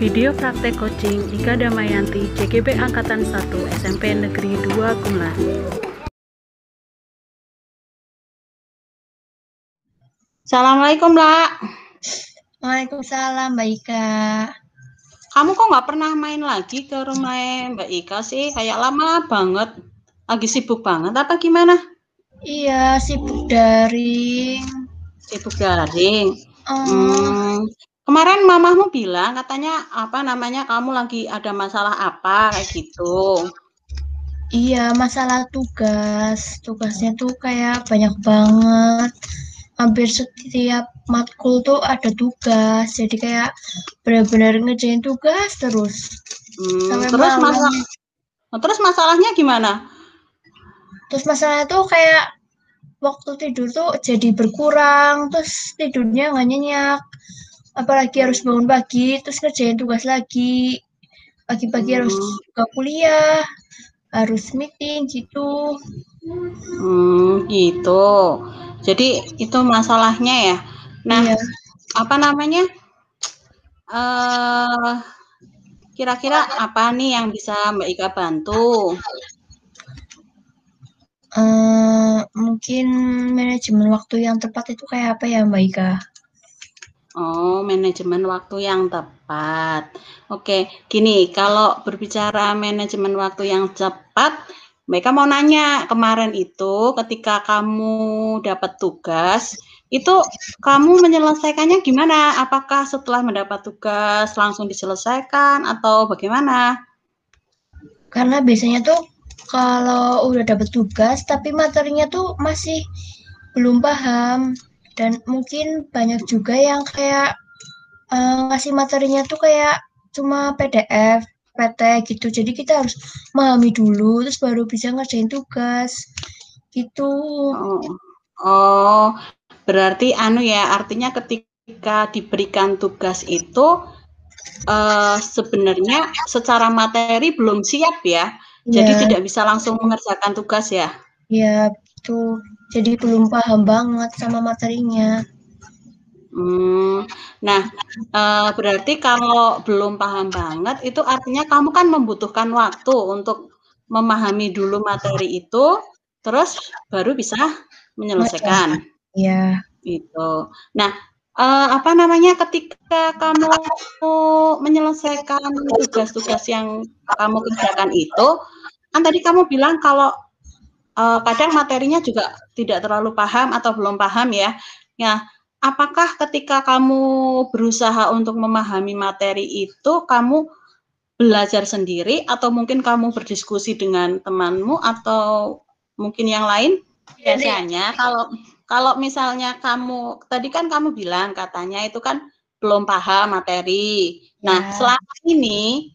Video praktek coaching Ika Damayanti, CGP Angkatan 1, SMP Negeri 2 Kumlar. Assalamualaikum, Mbak. Waalaikumsalam, Mbak Ika. Kamu kok nggak pernah main lagi ke rumah Mbak Ika sih? Kayak lama banget. Lagi sibuk banget apa gimana? Iya, sibuk daring. Sibuk daring. Kemarin mamahmu bilang katanya kamu lagi ada masalah apa kayak gitu. Iya, masalah tugas. Tugasnya tuh kayak banyak banget. Hampir setiap matkul tuh ada tugas. Jadi kayak benar-benar ngerjain tugas terus. Sampai malam. Terus masalahnya gimana? Terus masalahnya tuh kayak waktu tidur tuh jadi berkurang. Terus tidurnya nggak nyenyak. Apalagi harus bangun pagi, terus ngerjain tugas lagi. Pagi-pagi harus ke kuliah, harus meeting gitu. Gitu. Jadi itu masalahnya ya. Nah, iya. Kira-kira apa nih yang bisa Mbak Ika bantu? Mungkin manajemen waktu yang tepat itu kayak apa ya, Mbak Ika? Oh, manajemen waktu yang tepat. Oke, gini, kalau berbicara manajemen waktu yang tepat, mereka mau nanya, kemarin itu ketika kamu dapat tugas, itu kamu menyelesaikannya gimana? Apakah setelah mendapat tugas langsung diselesaikan atau bagaimana? Karena biasanya tuh kalau udah dapat tugas, tapi materinya tuh masih belum paham. Dan mungkin banyak juga yang kayak ngasih materinya tuh kayak cuma PDF, PT gitu. Jadi kita harus memahami dulu, terus baru bisa ngerjain tugas. Gitu. Oh, berarti artinya ketika diberikan tugas itu sebenarnya secara materi belum siap ya. Jadi tidak bisa langsung mengerjakan tugas ya. Iya, betul. Jadi belum paham banget sama materinya. Nah, berarti kalau belum paham banget itu artinya kamu kan membutuhkan waktu untuk memahami dulu materi itu, terus baru bisa menyelesaikan. Iya. Gitu. Nah, ketika kamu menyelesaikan tugas-tugas yang kamu kerjakan itu, kan tadi kamu bilang kalau kadang materinya juga tidak terlalu paham atau belum paham ya. Ya, apakah ketika kamu berusaha untuk memahami materi itu, kamu belajar sendiri atau mungkin kamu berdiskusi dengan temanmu atau mungkin yang lain? Biasanya kalau misalnya tadi kan kamu bilang katanya itu kan belum paham materi. Nah, selama ini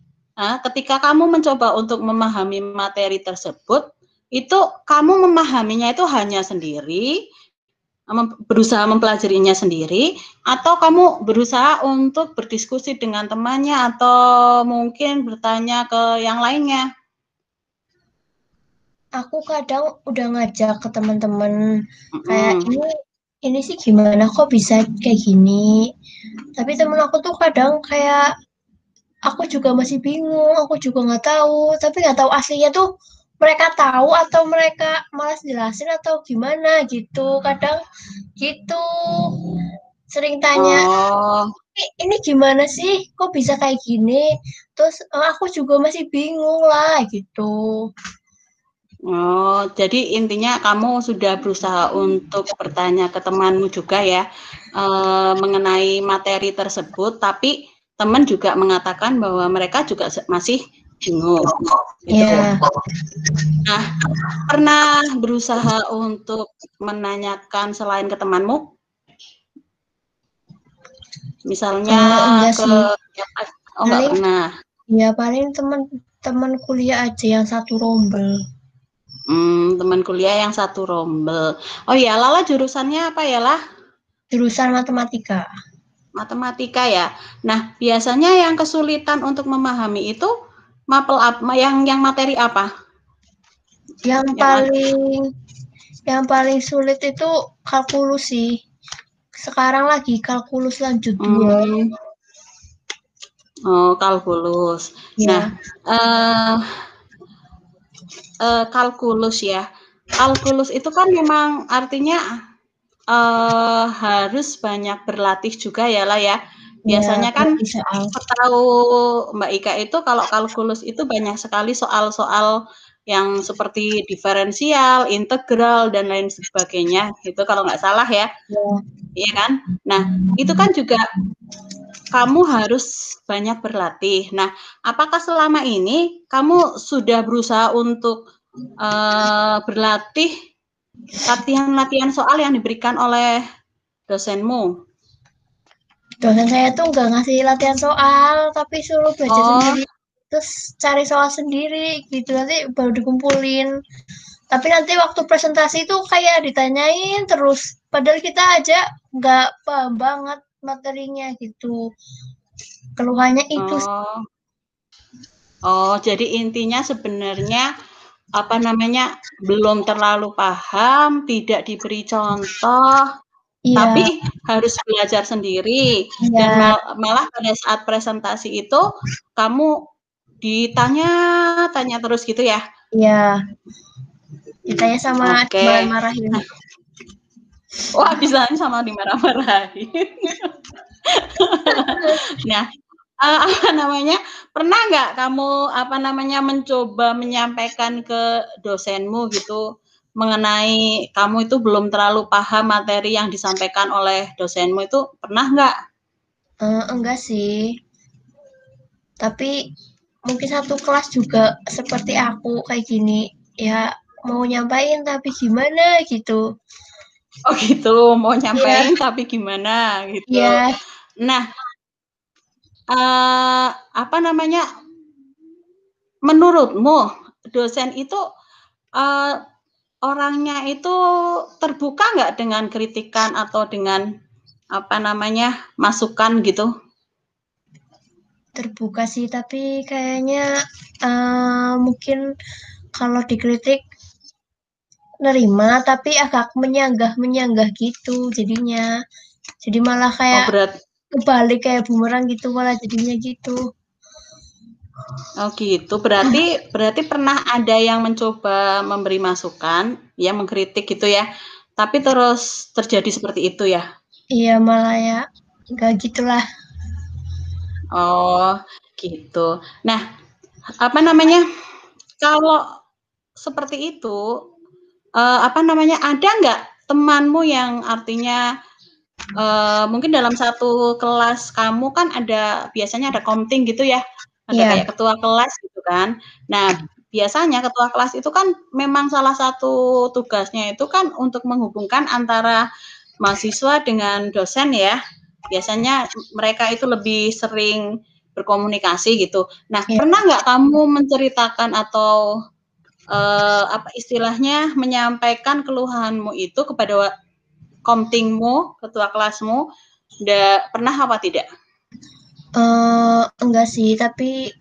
ketika kamu mencoba untuk memahami materi tersebut, itu kamu memahaminya itu hanya sendiri, berusaha mempelajarinya sendiri, atau kamu berusaha untuk berdiskusi dengan temannya atau mungkin bertanya ke yang lainnya? Aku kadang udah ngajak ke teman-teman kayak ini sih gimana kok bisa kayak gini. Tapi temen aku tuh kadang kayak aku juga masih bingung, aku juga nggak tahu, tapi nggak tahu aslinya tuh mereka tahu atau mereka malas jelasin atau gimana gitu. Kadang gitu sering tanya, ini gimana sih? Kok bisa kayak gini? Terus aku juga masih bingung lah gitu. Oh, jadi intinya kamu sudah berusaha untuk bertanya ke temanmu juga ya mengenai materi tersebut, tapi teman juga mengatakan bahwa mereka juga masih bingung. Gitu. Nah, pernah berusaha untuk menanyakan selain ke temanmu? Misalnya enggak pernah. Ya paling teman kuliah aja yang satu rombel. Teman kuliah yang satu rombel. Oh iya, Lala jurusannya apa ya, Lah? Jurusan matematika. Matematika ya. Nah, biasanya yang kesulitan untuk memahami itu yang materi apa? Yang paling sulit itu kalkulus sih. Sekarang lagi kalkulus lanjut 2. Oh, kalkulus. Nah, Ya, kalkulus ya. Kalkulus itu kan memang artinya harus banyak berlatih juga ya lah ya. ya Biasanya kan berarti soal. setahu Mbak Ika itu kalau kalkulus itu banyak sekali soal-soal yang seperti diferensial, integral, dan lain sebagainya. Itu kalau nggak salah ya. Ya. Iya kan? Nah, itu kan juga kamu harus banyak berlatih. Nah, apakah selama ini kamu sudah berusaha untuk berlatih latihan-latihan soal yang diberikan oleh dosenmu? Dosen saya tuh nggak ngasih latihan soal, tapi suruh belajar Oh, sendiri. Terus cari soal sendiri gitu, nanti baru dikumpulin. Tapi nanti waktu presentasi itu kayak ditanyain terus. Padahal kita aja nggak paham banget materinya gitu. Keluhannya itu. oh, oh, jadi intinya sebenarnya apa namanya belum terlalu paham, tidak diberi contoh, Iya, tapi harus belajar sendiri dan iya, malah pada saat presentasi itu kamu ditanya-tanya terus gitu ya? iya. Ditanya sama Oke. dimarahin. Wah, bisa sama dimarah-marahin. Nah, apa namanya, pernah nggak kamu, apa namanya, mencoba menyampaikan ke dosenmu gitu, mengenai kamu itu belum terlalu paham materi yang disampaikan oleh dosenmu itu, pernah nggak? Enggak sih. Tapi mungkin satu kelas juga seperti aku kayak gini. Ya mau nyampain tapi gimana gitu. Oh gitu, mau Iya, nyampein tapi gimana gitu. iya. Nah, apa namanya, menurutmu dosen itu, eee, orangnya itu terbuka nggak dengan kritikan atau dengan, apa namanya, masukan gitu? Terbuka sih, tapi kayaknya mungkin kalau dikritik nerima, tapi agak menyanggah-menyanggah gitu jadinya. Jadi malah Oh kayak berat kebalik kayak bumerang gitu malah jadinya gitu. oh gitu, berarti berarti pernah ada yang mencoba memberi masukan, ya mengkritik gitu ya, tapi terus terjadi seperti itu ya? Iya malah ya enggak gitulah. Oh, gitu. Nah, apa namanya, kalau seperti itu, apa namanya, ada nggak temanmu yang artinya, mungkin dalam satu kelas kamu kan ada biasanya ada komting gitu ya, ada Iya, kayak ketua kelas gitu kan. Nah, biasanya ketua kelas itu kan memang salah satu tugasnya itu kan untuk menghubungkan antara mahasiswa dengan dosen ya. Biasanya mereka itu lebih sering berkomunikasi gitu. Nah, iya. pernah nggak kamu menceritakan atau apa istilahnya menyampaikan keluhanmu itu kepada komtingmu, ketua kelasmu, pernah apa tidak? Enggak sih, tapi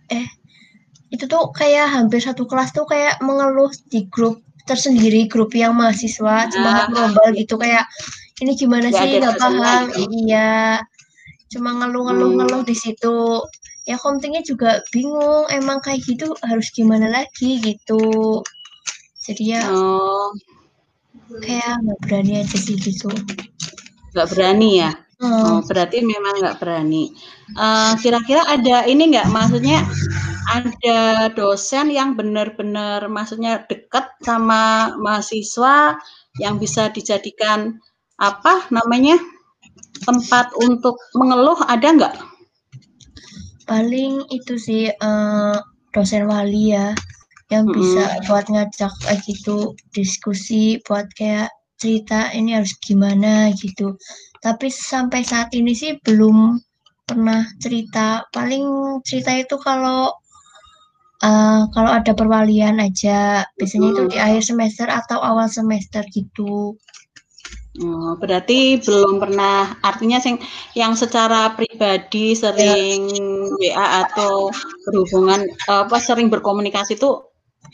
itu tuh kayak hampir satu kelas tuh kayak mengeluh di grup tersendiri, grup yang mahasiswa cuma Nah, ngobrol gitu kayak ini gimana nggak sih ada nggak dosennya paham. gitu. Iya, cuma ngeluh-ngeluh Hmm, di situ. Ya komtingnya juga bingung, emang kayak gitu harus gimana lagi gitu. Jadi ya oh, kayak nggak berani aja sih gitu. nggak berani ya? Hmm, Oh, berarti memang nggak berani. Kira-kira ada ini nggak, maksudnya ada dosen yang benar-benar maksudnya dekat sama mahasiswa yang bisa dijadikan apa namanya tempat untuk mengeluh ada nggak? paling itu sih dosen wali ya yang bisa Mm-mm. buat ngajak kayak gitu diskusi buat kayak cerita ini harus gimana gitu. Tapi sampai saat ini sih belum pernah cerita. Paling cerita itu kalau ada perwalian aja. Biasanya itu Mm-mm. di akhir semester atau awal semester gitu. Oh, berarti belum pernah, artinya yang secara pribadi Ya, sering WA atau berhubungan apa sering berkomunikasi itu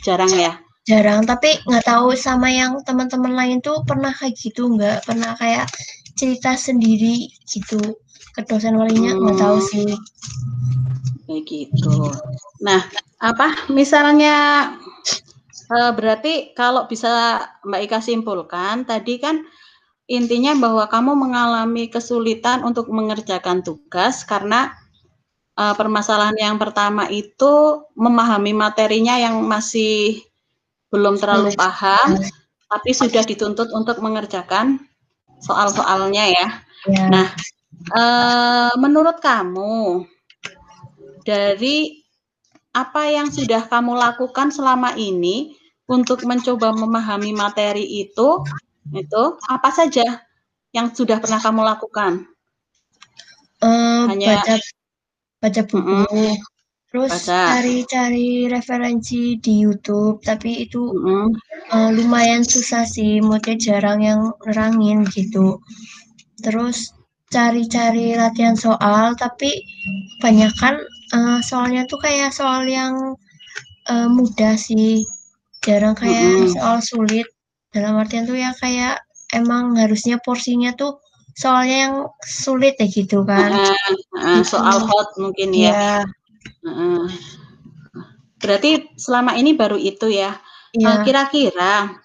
jarang ya? jarang. Tapi nggak tahu sama yang teman-teman lain tuh pernah kayak gitu nggak? Pernah kayak cerita sendiri gitu ke dosen walinya nggak tahu Hmm, sih. kayak gitu. Nah, misalnya berarti kalau bisa Mbak Ika simpulkan, tadi kan intinya bahwa kamu mengalami kesulitan untuk mengerjakan tugas karena permasalahan yang pertama itu memahami materinya yang masih belum terlalu paham, tapi sudah dituntut untuk mengerjakan soal-soalnya ya. Nah, menurut kamu dari apa yang sudah kamu lakukan selama ini untuk mencoba memahami materi itu apa saja yang sudah pernah kamu lakukan? Hanya baca buku, terus cari-cari referensi di YouTube, tapi itu lumayan susah sih, moodnya jarang yang nerangin gitu. Terus cari-cari latihan soal, tapi kebanyakan soalnya tuh kayak soal yang mudah sih, jarang kayak soal sulit. Dalam artian tuh ya kayak emang harusnya porsinya tuh soalnya yang sulit ya gitu kan. Soal hot mungkin ya. Berarti selama ini baru itu ya. Kira-kira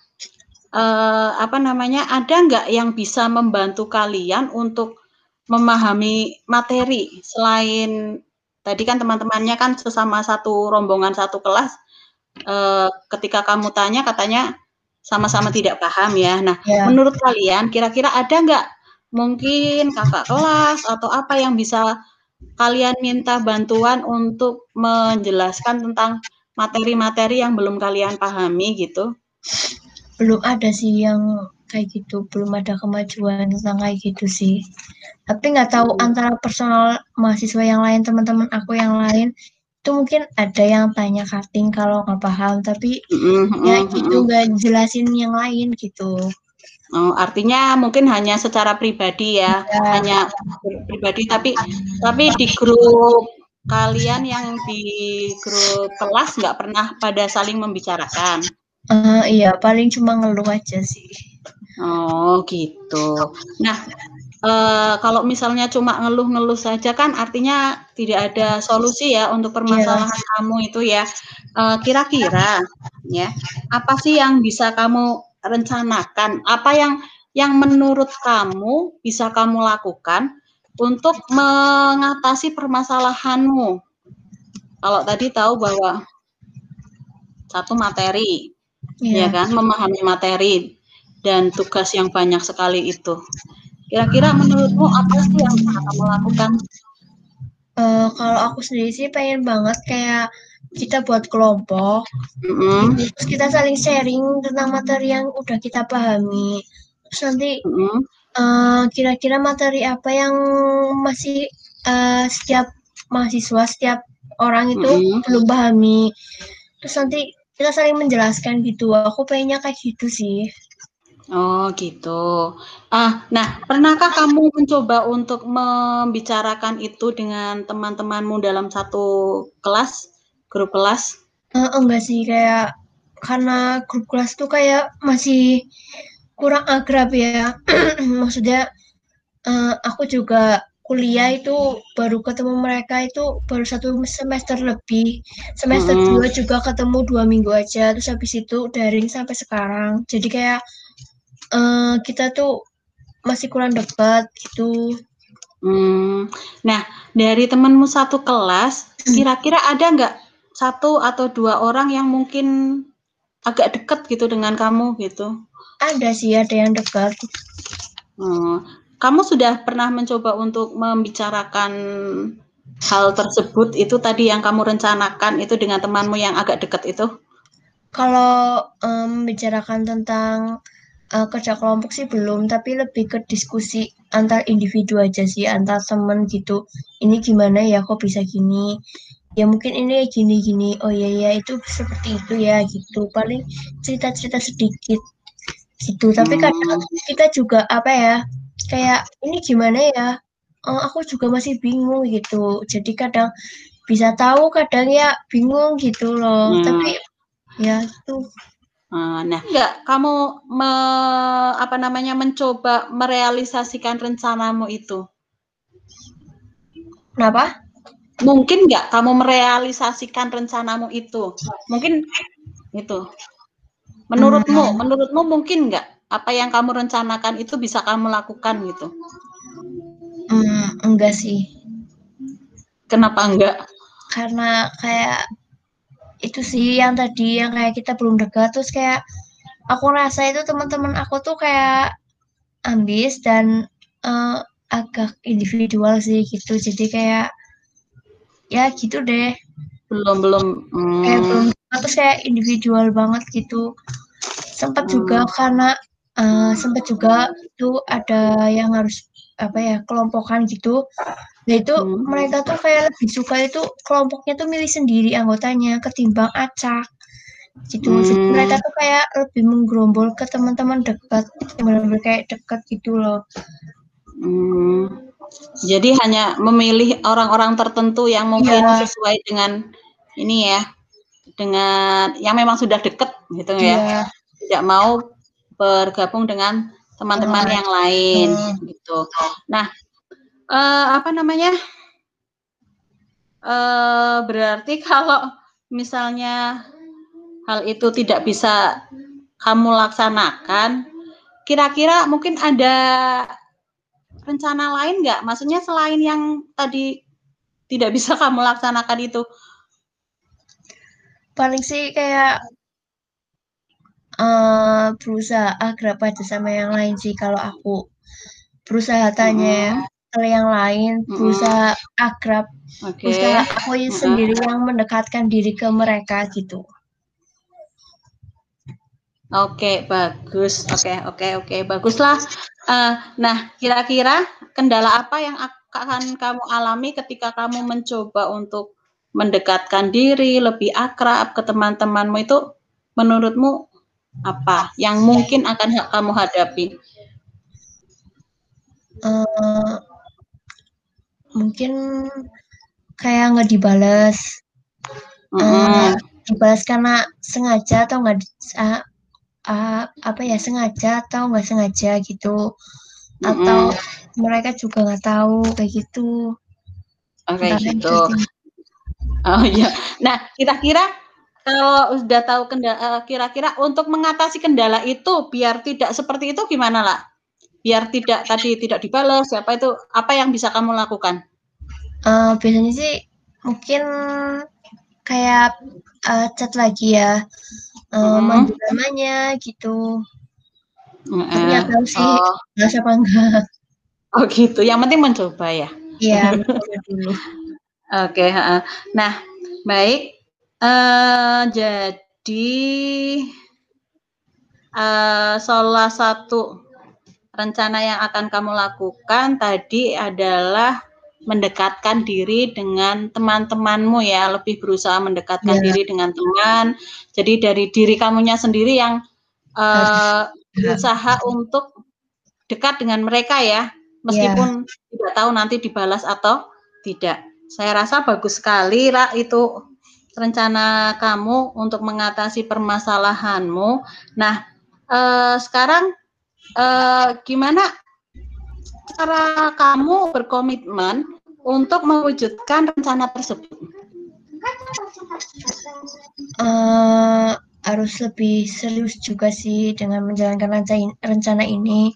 ada nggak yang bisa membantu kalian untuk memahami materi selain tadi kan teman-temannya kan sesama satu rombongan satu kelas, ketika kamu tanya katanya sama-sama tidak paham ya. Nah, menurut kalian kira-kira ada nggak mungkin kakak kelas atau apa yang bisa kalian minta bantuan untuk menjelaskan tentang materi-materi yang belum kalian pahami gitu? Belum ada sih yang kayak gitu, belum ada kemajuan tentang kayak gitu sih. Tapi nggak tahu antara personal mahasiswa yang lain, teman-teman aku yang lain, itu mungkin ada yang tanya cutting kalau nggak paham, tapi ya gitu nggak jelasin yang lain gitu. Oh, artinya mungkin hanya secara pribadi ya, hanya pribadi, tapi di grup kalian yang di grup kelas nggak pernah pada saling membicarakan? Iya, paling cuma ngeluh aja sih. Oh gitu. Nah, kalau misalnya cuma ngeluh-ngeluh saja kan artinya tidak ada solusi ya untuk permasalahan kamu itu ya. Kira-kira ya, apa sih yang bisa kamu rencanakan? Apa yang menurut kamu bisa kamu lakukan untuk mengatasi permasalahanmu? Kalau tadi tahu bahwa satu materi, ya kan, memahami materi dan tugas yang banyak sekali itu. Kira-kira menurutmu apa sih yang bisa kamu lakukan? Kalau aku sendiri sih pengen banget kayak kita buat kelompok, terus kita saling sharing tentang materi yang udah kita pahami. Terus nanti kira-kira materi apa yang masih setiap mahasiswa, setiap orang itu belum pahami. Terus nanti kita saling menjelaskan gitu. Aku pengennya kayak gitu sih. Oh gitu. Nah, pernahkah kamu mencoba untuk membicarakan itu dengan teman-temanmu dalam satu kelas, grup kelas? Enggak sih, kayak karena grup kelas tuh kayak masih kurang akrab ya. Maksudnya aku juga kuliah itu baru ketemu mereka itu baru 1 semester lebih. Semester 2 juga ketemu 2 minggu aja. Terus habis itu daring sampai sekarang. Jadi kayak kita tuh masih kurang dekat gitu. Nah, dari temanmu satu kelas, kira-kira ada nggak 1 atau 2 orang yang mungkin agak dekat gitu dengan kamu gitu? Ada sih, ada yang dekat. Kamu sudah pernah mencoba untuk membicarakan hal tersebut itu tadi yang kamu rencanakan itu dengan temanmu yang agak dekat itu? Kalau membicarakan tentang kerja kelompok sih belum, tapi lebih ke diskusi antar individu aja sih, antar temen gitu. Ini gimana ya, kok bisa gini? Ya mungkin ini gini-gini. Oh iya ya, itu seperti itu ya gitu. Paling cerita-cerita sedikit gitu. Tapi kadang kita juga apa ya, kayak ini gimana ya? Aku juga masih bingung gitu. Jadi kadang bisa tahu, kadang ya bingung gitu loh. Tapi ya itu. Nah, enggak kamu mencoba merealisasikan rencanamu itu? Kenapa? mungkin nggak kamu merealisasikan rencanamu itu? Mungkin itu. Menurutmu mungkin nggak apa yang kamu rencanakan itu bisa kamu lakukan gitu? Enggak sih. Kenapa enggak? Karena kayak itu sih yang tadi yang kayak kita belum dekat, terus kayak aku rasa itu teman-teman aku tuh kayak ambis dan agak individual sih gitu. Jadi kayak ya gitu deh. Belum. Kayak belum terus kayak individual banget gitu. Sempat juga karena sempat juga tuh ada yang harus apa ya kelompokan gitu. Nah itu mereka tuh kayak lebih suka itu kelompoknya tuh milih sendiri anggotanya ketimbang acak gitu. Jadi mereka tuh kayak lebih menggerombol ke teman-teman dekat, benar-benar kayak dekat gitu loh. Jadi hanya memilih orang-orang tertentu yang mungkin sesuai dengan ini ya, dengan yang memang sudah dekat gitu ya. Tidak mau bergabung dengan teman-teman yang lain gitu. Nah, apa namanya? Berarti kalau misalnya hal itu tidak bisa kamu laksanakan, kira-kira mungkin ada rencana lain nggak? Maksudnya selain yang tadi tidak bisa kamu laksanakan itu? Paling sih kayak berusaha akrab aja sama yang lain sih kalau aku. Berusaha tanya ke yang lain, berusaha akrab, berusaha aku sendiri yang mendekatkan diri ke mereka gitu. Oke, bagus. Oke, baguslah. Nah, kira-kira kendala apa yang akan kamu alami ketika kamu mencoba untuk mendekatkan diri, lebih akrab ke teman-temanmu itu menurutmu apa yang mungkin akan kamu hadapi? Mungkin kayak nggak dibalas. Dibalas karena sengaja atau nggak apa ya sengaja atau nggak sengaja gitu. Atau mereka juga nggak tahu kayak gitu. Kayak gitu. Oh iya. Nah, kira-kira kalau sudah tahu kira-kira untuk mengatasi kendala itu biar tidak seperti itu gimana lah? Biar tidak dibalas, siapa itu? Apa yang bisa kamu lakukan? Biasanya sih mungkin kayak chat lagi ya, manggil namanya gitu. Tapi nggak tahu sih balas apa enggak. Oh gitu. Yang penting mencoba ya. Iya, mencoba dulu. Oke. Nah, baik. Jadi salah satu rencana yang akan kamu lakukan tadi adalah mendekatkan diri dengan teman-temanmu ya, lebih berusaha mendekatkan diri dengan teman. Jadi dari diri kamunya sendiri yang berusaha untuk dekat dengan mereka ya, meskipun tidak tahu nanti dibalas atau tidak. Saya rasa bagus sekali, Ra, itu rencana kamu untuk mengatasi permasalahanmu. Nah, sekarang gimana cara kamu berkomitmen untuk mewujudkan rencana tersebut? Harus lebih serius juga sih dengan menjalankan rencana ini.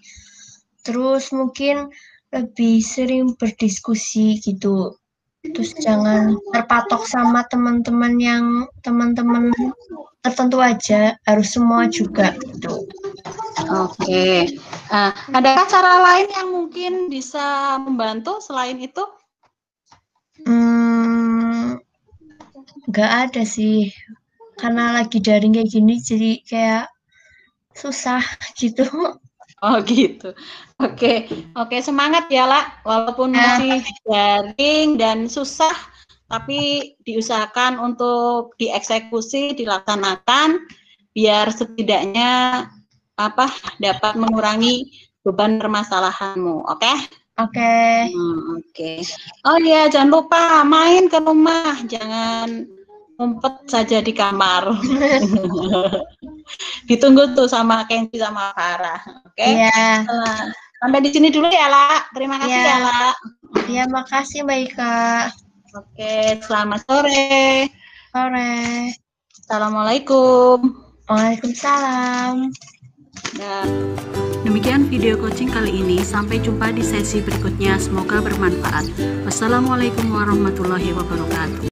Terus mungkin lebih sering berdiskusi gitu. Terus jangan terpatok sama teman-teman tertentu aja, harus semua juga gitu. Oke. Adakah cara lain yang mungkin bisa membantu selain itu? Nggak ada sih. Karena lagi daring kayak gini, jadi kayak susah gitu. Oh gitu. Oke, semangat ya, La. Walaupun masih daring dan susah, tapi diusahakan untuk dieksekusi, dilaksanakan, biar setidaknya dapat mengurangi beban permasalahanmu. Oke? Oke. Oh iya, jangan lupa main ke rumah, jangan ngumpet saja di kamar. Ditunggu tuh sama Kenzi sama Farah. Oke? Iya. Sampai di sini dulu ya, La. Terima kasih ya, La. Iya, makasih Mbak Ika. Oke, selamat sore. Sore. Assalamualaikum. Waalaikumsalam. Nah. Demikian video coaching kali ini. Sampai jumpa di sesi berikutnya. Semoga bermanfaat. Wassalamualaikum warahmatullahi wabarakatuh.